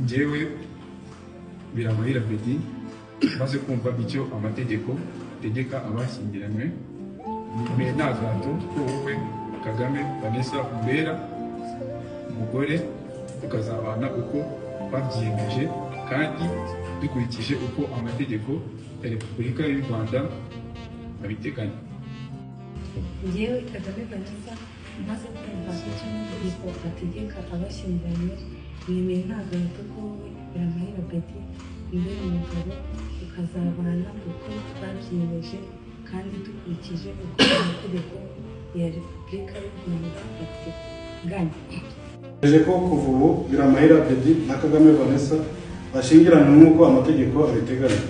njyewe Biramahire Abedy maze kumva icyo amategeko ategeka abashyingiranywe, nimeye nta gahato ko wowe Kagame Vanessa umbera umugore, tukazabana uko babyiyemeje kandi dukurikije uko amategeko ya Repubulika y'u Rwanda abiteganya. Njyewe Kagame Vanessa maze kumva icyo amategeko ategeka abashyingiranywe, nimeye nta gahato ko wowe Biramahire Abedy umbera umugabo, tukazabana uko babyiyemeje kandi dukurikije uko amategeko ya Repubulika y'u Rwanda abiteganya. Eje ko kuva ubu Biramahire Abedy na Kagame Vanessa bashyingiranywe nk'uko amategeko abiteganya.